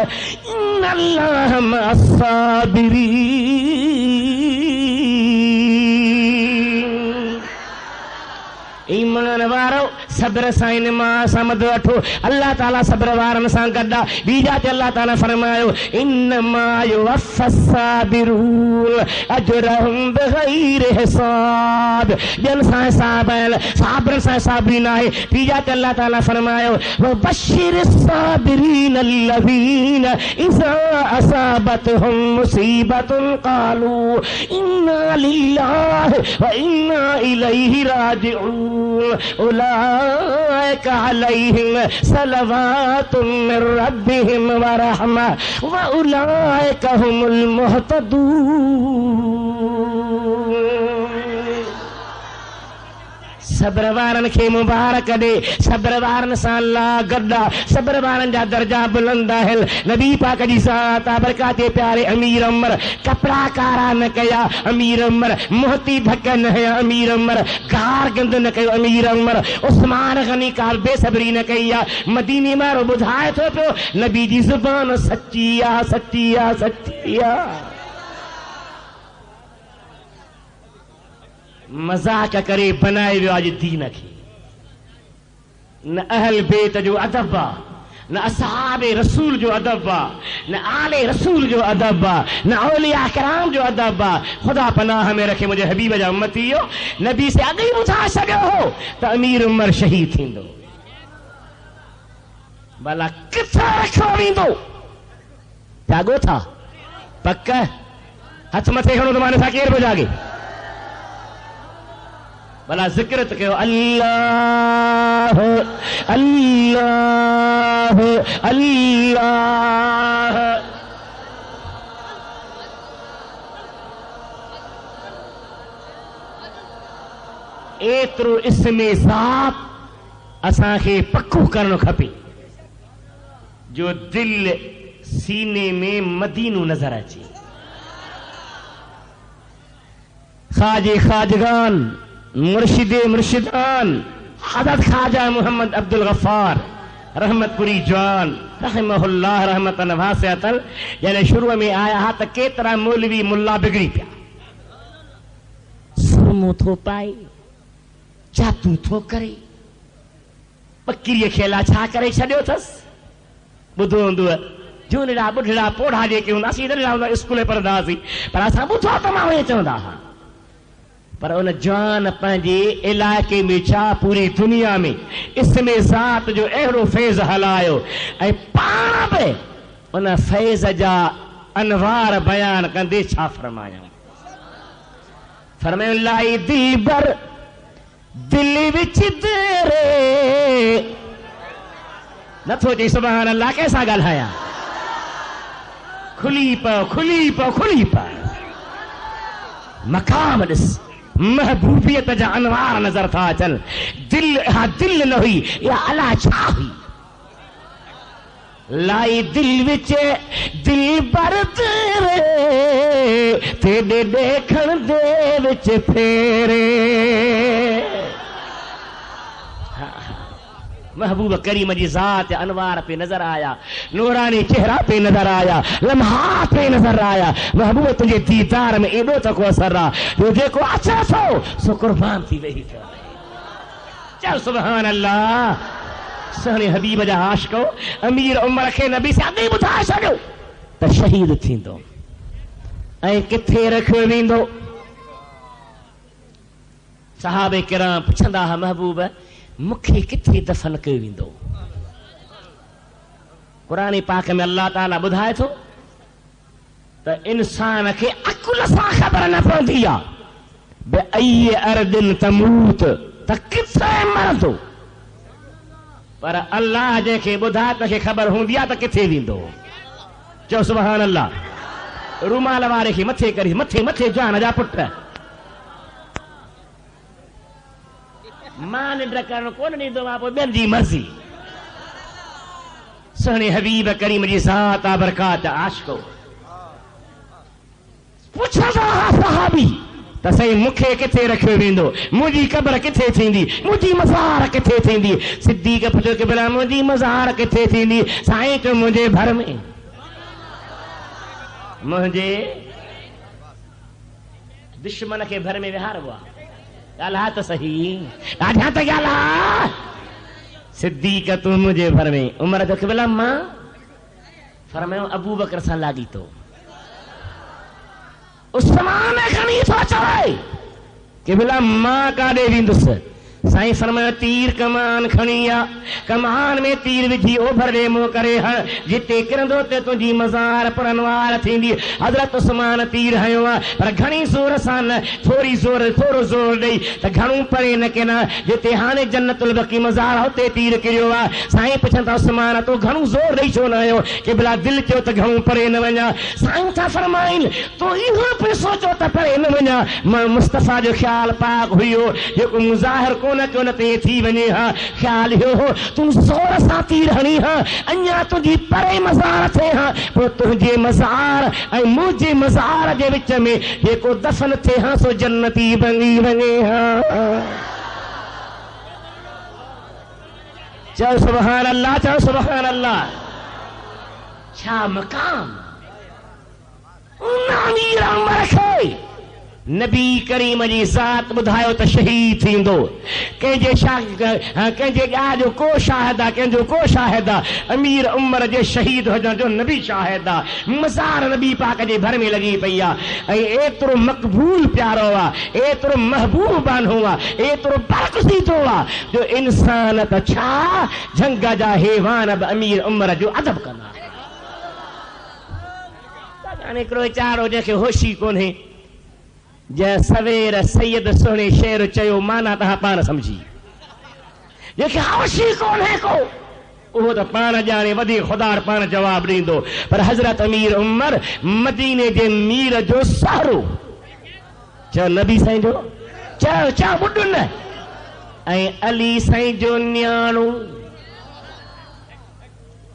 इन्नल्लाह मअस्साबिरीन। ईमान वारो सब्र सां नमाज़ सां मदद वठो। अल्लाह ताला सब्र वारनि सां गॾु आहे। ॿी जाते अल्लाह ताला फरमायो इन्नमा युवफ़्फ़स्साबिरून अजरहुम बिग़ैरि हिसाब। ॿियनि सां हिसाब आहिनि, साबरनि सां हिसाब न आहे। ॿी जाते अल्लाह ताला फरमायो वबश्शिरिस्साबिरीन अल्लज़ीना इज़ा असाबतहुम मुसीबतुन क़ालू इन्ना लिल्लाहि व इन्ना इलैहि राजिऊन उलाइका अलैहिम सलवातुम मिर रब्बिहिम व रहमा व उलाइका हुमुल मुहतदून। सब्र वारनि खे मुबारक ॾे। सब्र वारनि सां अल्लाह गॾु आहे। सब्र वारनि जा दर्जा बुलंद आहिनि। नबी पाक जी ज़ात बरकात प्यारे अमीर उमर कपड़ा कारा न कया। अमीर उमर मोहती धक न हया। अमीर उमर गार गंद न कयो। अमीर उमर उस्मान गनी काल बेसब्री न कई आहे। मदीने वारो ॿुधाए थो पियो नबी जी ज़ुबान सची आहे, सची आहे, सची आहे। मजाक करे बनाए वियो आहे दीन खे। न अहल बेत जो अदब आहे, न असहाबे रसूल जो अदब आहे, न आले रसूल जो अदब आहे, न औलिया किराम जो अदब आहे। खुदा पनाह में रखे मुंहिंजे हबीब जा उम्मती हो। नबी से अॻु ई ॿुधाए सघियो हो त अमीर उमर शहीद थींदो। भला किथे रखियो वेंदो? जागो था पक? हथ मथे खणो त माने सां केरु पियो जागे? भला जिक्र त कयो अल्लाह अल्लाह अल्लाह। एतिरो इस्मे ज़ात असांखे पक्को करणु खपे जो दिल सीने में मदीनो नजर अचे। ख्वाजे ख्वाजगान मुर्शिदे मुर्शिदान हज़रत ख्वाजा मोहम्मद अब्दुल गफ्फार रहमतपुरी जवान रहमहुल्लाह रहमतन वासिअतन यानी शुरू में आया हा त केतिरा मौलवी मुल्ला बिगड़ी पिया। सुरमो थो पाए, जादू थो करे, ॿकिरीअ खे अलाए छा करे छॾियो अथसि। ॿुधो हूंदव झूनिड़ा ॿुढड़ा पोढ़ा जेके हूंदा असीं हूंदा स्कूल पढ़ंदा हुआसीं पर असां ॿुधो त मां उहे चवंदा हुआ। पर उन जवान पंहिंजे इलाइक़े में छा पूरी दुनिया में इस्मे ज़ात जो अहिड़ो फैज़ हलायो ऐं पाण बि उन फैज़ जा अनवार बयान कंदे छा फरमायूं। फरमायो लाई दिल बर दिल विच तेरे नथो चई सुभान अल्लाह कैसा ॻाल्हायां। खुली पओ खुली पओ खुली पओ। मक़ाम ॾिस महबूबियत जा अनवार नज़र था अचनि। दिल हा दिल न हुई या अला छा हुई। लाई दिल विच दिल बर तेरे तेॾे ॾेखण दे विच फेरे। महबूब करीम जी ज़ात अनवार पे नजर आया, नूरानी चेहरा पे नजर आया, लम्हा पे नजर आया। महबूब तुझे दीदार में एॾो तको असर आहे जो जेको अचे थो सो कुर्बान थी वेही थो। चल सुभान अल्लाह। सुहिणे हबीब जा आशिको अमीर उमर खे नबी से अॻु ई ॿुधाए छॾियो त शहीद थींदो ऐं किथे रखियो वेंदो। सहाबे किराम पुछंदा हुआ महबूब मूंखे किथे दफ़न कयो वेंदो? क़ुरान पाक में अल्लाह ताला ॿुधाए थो त इंसान खे अकुल सां ख़बर न पवंदी आहे बे अई अर्दिन तमूत त किथे मरंदो, पर अल्लाह जंहिंखे ॿुधाए तंहिंखे ख़बर हूंदी आहे त किथे वेंदो। चओ सुभान अल्लाह। रूमाल वारे खे मथे करी मथे मथे जान जा पुट मां निंड करणु कोन ॾींदो आहियां, पोइ ॿियनि जी मर्ज़ी। सुहिणे हबीब करीम जी ज़ात बरकात आशिको पुछंदा हुआ सहाबी त साईं मूंखे किथे रखियो वेंदो, मुंहिंजी क़ब्र किथे थींदी, मुंहिंजी मज़ार किथे थींदी। सिद्दीक़ पुछियो कि भला मुंहिंजी मज़ार किथे थींदी? साईं चयो मुंहिंजे घर में, मुंहिंजे दुश्मन खे भर में विहारबो आहे। ॻाल्हाए त सही, ॾाढा त ॻाल्हाए। सिद्दीक़ तूं मुंहिंजे भर में, उमर जो क़िबला मां फरमायो अबू बकर सां लाॻीतो। उस्मान खणी थो चवे क़िबला मां काॾे वेंदुसि? साईं फरमायो तीर कमान खणी आ, कमान में तीर विझी ओभर ॾेमो करे हण, जिते किरंदो ते तुंहिंजी मज़ार पुरनवार थींदी। हज़रत उस्मान तीर हयो आहे, पर घणी ज़ोर सां न, थोरो ज़ोर ॾेई त घणो परे न किना, जिते हाणे जन्नतुल बक़ी मज़ार हुते तीर किरियो आहे। साईं पुछनि था उस्मान तूं घणो ज़ोर ॾेई छो न आयो? क़िबला दिलि चयो त घणो परे न वञा। साईं था फरमाइनि तूं इहो पियो सोचो त परे न वञा, मुस्तफ़ा जो ख़्याल पाक हुयो जेको मुज़ाहिर कोन न ते थी वञे हा। ख़्याल इहो हो तूं ज़ोर सां तीर हणी हा, अञा तुंहिंजी परे मज़ार थिए हा, पोइ तुंहिंजे मज़ार ऐं मुंहिंजे मज़ार जे विच में जेको दफ़न थिए हा सो जन्नती बणी वञे हा। चओ सुभान अल्लाह, चओ सुभान अल्लाह। छा मक़ाम उन अमीर उमर खे नबी करीम जी ज़ात ॿुधायो त शहीद थींदो। कंहिंजे ॻाल्हि जो को शाहिद आहे, कंहिंजो को शाहिद आहे। अमीर उमर जे शहीद हुजण जो नबी शाहिद आहे। मज़ार नबी पाक जे भर में लॻी पई आहे ऐं एतिरो मक़बूल प्यारो आहे, एतिरो महबूब बानो आहे, एतिरो बरक़सीदो आहे जो इंसान त छा जंग जा हैवान बि अमीर उमर जो अदब कंदा। हाणे हिकिड़ो वीचारो जंहिंखे होशी कोन्हे, जंहिं सवेर सैयद सुहिणे शेर चयो माना तव्हां पाण सम्झी, जंहिंखे होशी कोन्हे को उहो त पाण ॼाणे वधीक ख़ुदा पाण जवाबु ॾींदो। पर हज़रत अमीर उमर मदीने जे मीर जो सहारो, चयो नबी साईं जो, चयो ॿुढुनि ऐं अली साईं जो न्याणो।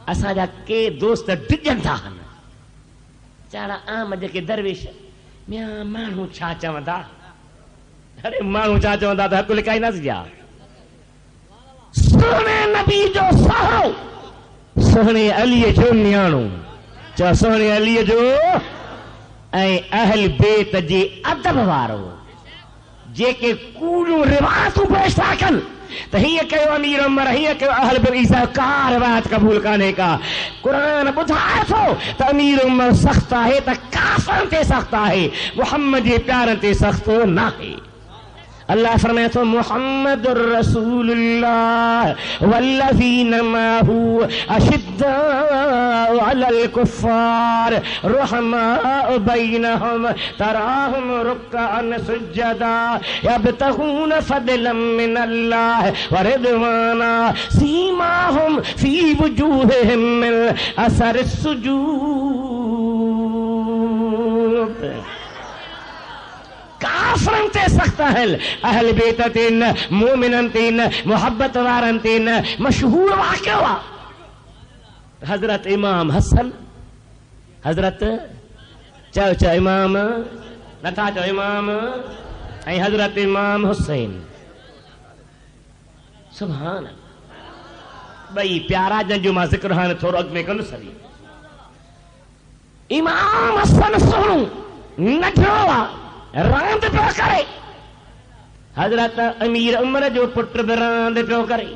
असांजा के दोस्त डिॼनि था हन, चाड़ा आम जेके दरवेश म्या माण्हू छा चवंदा, अरे माण्हू छा चवंदा त हक़ लिकाईंदासीं छा। सुहिणे नबी जो सहारो, सुहिणे अलीअ जो न्याणो, चओ सुहिणे अलीअ जो ऐं अहल बेत जे अदब वारो, जेके कूड़ियूं रिवायतूं पेश था कनि त हीअं कयो अमीर उमर, हीअं कयो अहल बेत, का रिवायत क़बूल कान्हे का। क़ुरान ॿुधाए थो त अमीर उमर सख़्तु आहे त काफ़रनि ते सख़्तु आहे, मुहम्मद जे प्यारनि ते सख़्तु न आहे। अल्लाह फरमाए थो मुहम्मदुर रसूलुल्लाह वल्लज़ीना माहू अशिद्दाउ अलल कुफ़्फ़ार रुहमाउ बैनहुम तराहुम रुक्अन सुज्जदा यब्तगून फदलन मिनल्लाह व रिदवाना सीमाहुम फी वजूहिहिम मिन असरिस सुजूद। काफ़रनि ते सख़्तु आहिनि, अहल बेत ते न, मोमिननि ते न, मुहबत वारनि ते न। मशहूर वाक़ियो आहे हज़रत इमाम हसन, हज़रत चओ इमाम नथा चओ इमाम ऐं हज़रत इमाम हुसैन, सुभान ॿई प्यारा जंहिंजो मां ज़िक्र हाणे थोरो अॻु में कंदुसि। हली इमाम हसन सुहिणो नढिड़ो आहे, रांदि पियो करे। हज़रत अमीर उमर जो पुट बि रांदि पियो करे।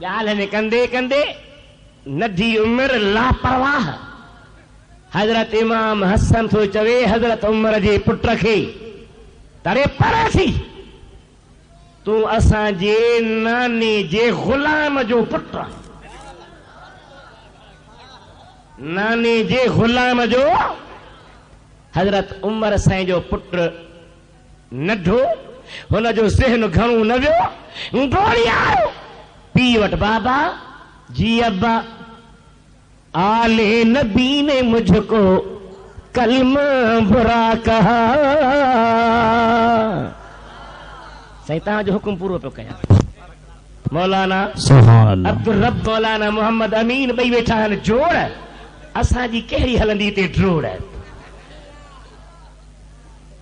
ॻाल्हि में कंदे कंदे नढी उमिरि लापरवाह हज़रत इमाम हसन थो चवे हज़रत उमर जे पुट खे, तरे परे थी, तूं असांजे नाने जे ग़ुलाम जो पुटु, नानी जे गुलाम जो हजरत उमर साईं जो पुत्र नढो हुन जो ज़हन घणो न वियो, दौड़ी आयो पी वटि, बाबा जी अब्बा आले नबी ने मुझको कलमा बुरा कहा। साईं तव्हांजो हुकुम पूरो पियो कयां। मौलाना अब्दुल रब मौलाना मोहम्मद अमीन ॿई वेठा आहिनि जोड़, असांजी कहिड़ी हलंदी ते ड्रोड़।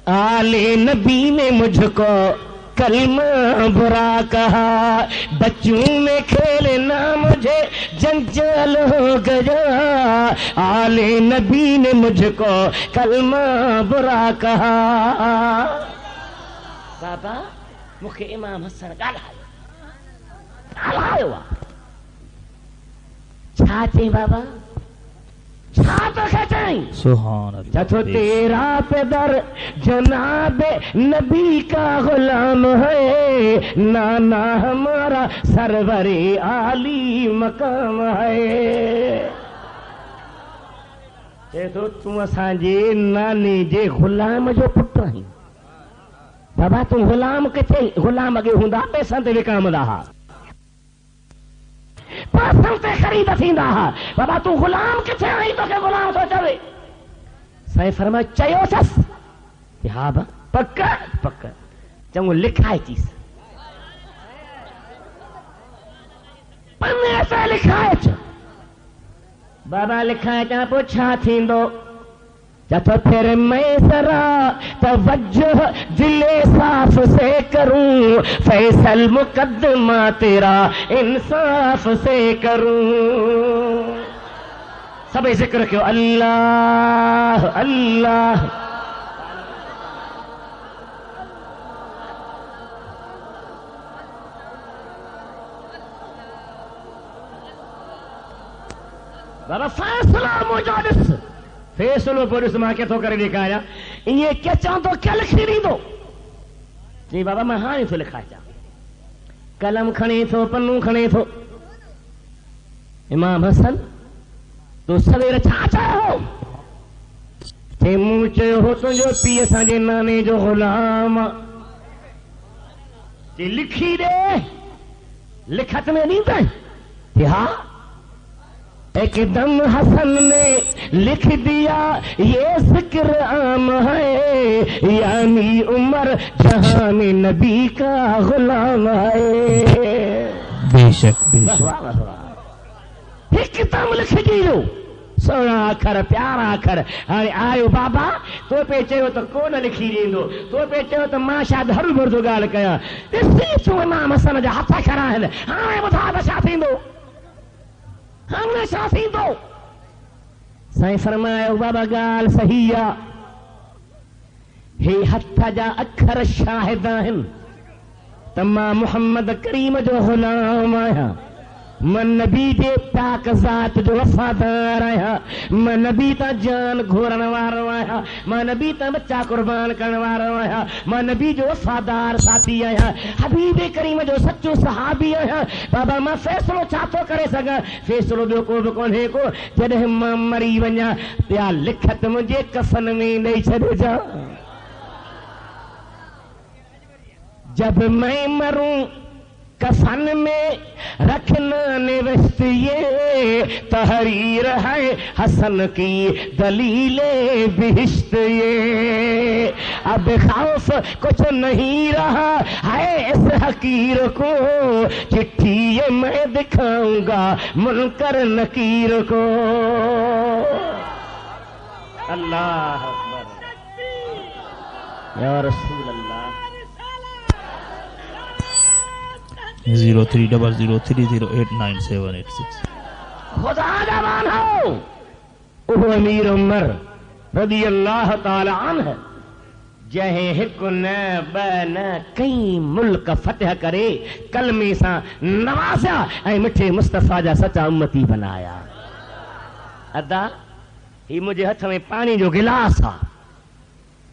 आले नबी ने मुझको कलमा बुरा कहा, बच्चों में खेलना मुझे जंजाल हो गया। आले नबी ने मुझको कलमा बुरा कहा। बाबा मूंखे इमाम हसन ॻाल्हायो आहे, छा चई बाबा, छा तोखे चई? सुभान अल्लाह। चथो तेरा पेदर जनाब नबी का गुलाम है, नाना हमारा सरवरे आली मकाम है। तो तू असांजे नानी जे गुलाम जो पुट आहीं। बाबा तू गुलाम किथे? गुलाम अॻे हूंदा पैसनि ते विकामंदा हुआ, पैसनि ते ख़रीद थींदा हुआ। बाबा तू गुलाम किथे आई तोखे गुलाम थो चवे? साईं फरमायो चयोसि हा बा पक पक, चङो लिखाए चीस पन्ने से लिखाए च। बाबा लिखाए चा पोइ छा थींदो? चतो फिर मैं जरा तवज्जो दिले साफ से करूं, फैसल मुकद्दमा तेरा इंसाफ से करूं। सब जिक्र कयो अल्लाह अल्लाह। बाबा फैसला मुझो ॾिस, फैसलो पोइ ॾिस मां केथो करे ॾेखारियां। ईअं के चवंदो के लिखी ॾींदो? चई बाबा मां हाणे थो लिखाए ॾियां। कलम खणे थो, पन्नू खणे थो। इमाम हसन तो सवेर छा चयो? चई मूं चयो हो तुंहिंजो पीउ असांजे नाने जो गुलाम। चई लिखी ॾे, लिखत में ॾींदई? चई हा। एकदम हसन ने लिख दिया ये जिक्र आम है, यानी उमर जहां में नबी का गुलाम है। बेशक बेशक एकदम लिख दियो, सोना अखर प्यारा अखर। हाणे आयो बाबा तो पे चयो त कोन लिखी ॾींदो, तो पे चयो त मां शायदि हरू भरदो ॻाल्हि कयां। ॾिसी तूं इमाम हसन जा हथ खड़ा आहिनि। हाणे ॿुधा त छा थींदो? हमने छा थींदो? साईं फरमायो बाबा ॻाल्हि सही आहे, हे हथ जा अखर शाहिद आहिनि त मां मुहम्मद करीम जो गुलाम आहियां। मैं नबी जे पाक ज़ात जो वफ़ादार आहियां। मैं नबी तां जान घोरण वारो आहियां। मैं नबी तां बच्चा कुर्बान करण वारो आहियां। मैं नबी जो वफ़ादार साथी आहियां, हबीब करीम जो सच्चो सहाबी आहियां। बाबा मां फ़ैसिलो छा थो करे सघां? फ़ैसिलो ॿियो को बि कोन्हे को। जॾहिं मां मरी वञा या लिखत मुंहिंजे कफ़न में ॾेई छॾिजां। जब मैं मरूं कफन में रखना निवस्त ये, तहरीर है हसन की दलीले बिहिश्त ये। अब खौफ कुछ नहीं रहा है इस हकीर को, चिट्ठी ये मैं दिखाऊंगा मुनकर नकीर को। अल्लाह अकबर या रसूल अल्लाह। 0300308978 खुदा जवान हो वो अमीर उमर रदी अल्लाह ताला अन्हु, जंहिं हिकु न ॿ न कई मुल्क फतह करे कलमे सां नवाज़िया ऐं मिठे मुस्तफ़ा जा सचा उम्मती बनाया। अदा ही मुंहिंजे हथ में पानी जो गिलास आहे,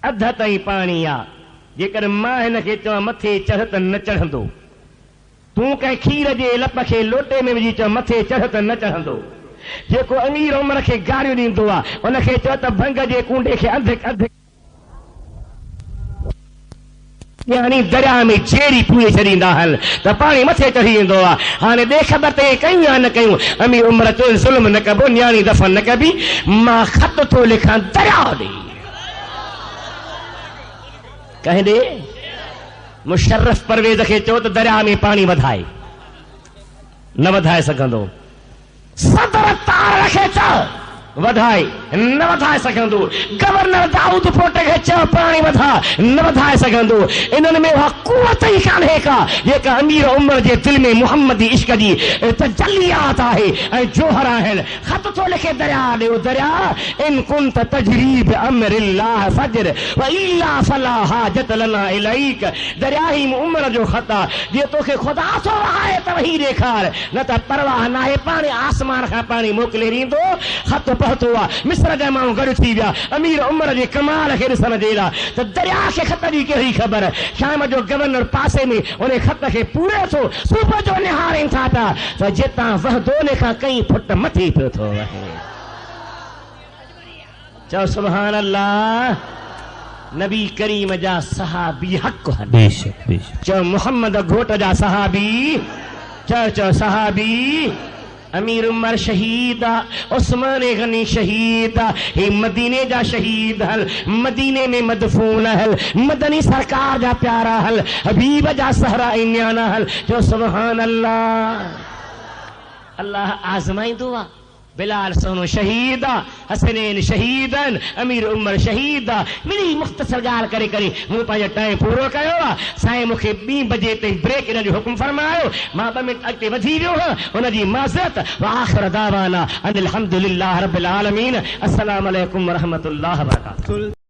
अध ताईं पाणी आहे। जेकर मां हिन खे चवां मथे चढ़ त न चढ़ंदो, तूं कंहिं खीर जे लप खे लोटे में विझी चओ मथे चढ़ त न चढ़ंदो। जेको अमीर उमिरि खे गारियूं ॾींदो आहे उनखे चओ त भंग जे कूंडे खे अधु अधु यानी दरिया में जेरी पूरे छॾींदा हल त पाणी मथे चढ़ी वेंदो आहे। हाणे ॿिए ख़बर ते कयूं या न कयूं, अमीर उमिरि चयो ज़ुल्म न कबो, न्याणी दफ़ा न कबी, मां ख़त थो लिखां दरिया ॾे कहें ॾे। मुशर्रफ परवेज़ खे चओ त दरिया में पाणी वधाए, न वधाए सघंदो। सदर तार खे चओ वधाए, न वधाए सघंदो। गवर्नर दाऊद पोट खे चओ पाणी वधा, न वधाए सघंदो। इन्हनि में उहा कुवत ई कान्हे का जेका अमीर उमिरि जे दिलि में मुहम्मदी इश्क जी तजल्लियात आहे ऐं जोहर आहिनि। ख़त थो लिखे दरिया ॾियो, दरिया इन कुंत तजरीब अमरिल्लाह फजर व इल्ला फला हाजत लना इलैक। दरिया ही उमिरि जो ख़त आहे, जे तोखे ख़ुदा थो वहाए त वही ॾेखार, न त परवाह नाहे, पाणी आसमान खां पाणी मोकिले ॾींदो। ख़त पहुतो आहे, मिस्र जा माण्हू गॾु थी विया अमीर उमिरि जे कमाल खे ॾिसण जे लाइ, त दरिया खे ख़त जी कहिड़ी ख़बर। शाम जो गवर्नर पासे में उन ख़त खे पूरे थो, सुबुह जो निहारनि था त जितां वहदोने खां कई फुट मथे पियो थो वहे। चओ सुभान अल्लाह। नबी करीम जा सहाबी हक़ हन, बेशक बेशक। चओ मुहम्मद घोट जा सहाबी, चओ सहाबी। अमीर उमर शहीद आ, उस्मान गनी शहीद आ, हे मदीने जा शहीद हल, मदीने में मदफून हल, मदनी सरकार जा प्यारा हल, हबीब जा सहरा न्याना हल। जो सुभान अल्लाह। अल्लाह आज़माईंदो आ। बिलाल सोनो शहीद आ, हसनैन शहीदन, अमीर उमर शहीद आ। मिली मुख्तसर ॻाल्हि करे करे मूं पंहिंजो टाइम पूरो कयो आहे। साईं मूंखे 2 बजे ताईं ब्रेक इन जो हुकुम फरमायो, मां 2 मिनट अॻिते वधी वियो हुअं, हुनजी माज़रत। व आख़िर दावाना अनिल हम्दुलिल्लाह रब्बिल आलमीन। अस्सलामु अलैकुम व रहमतुल्लाहि व बरकातहू।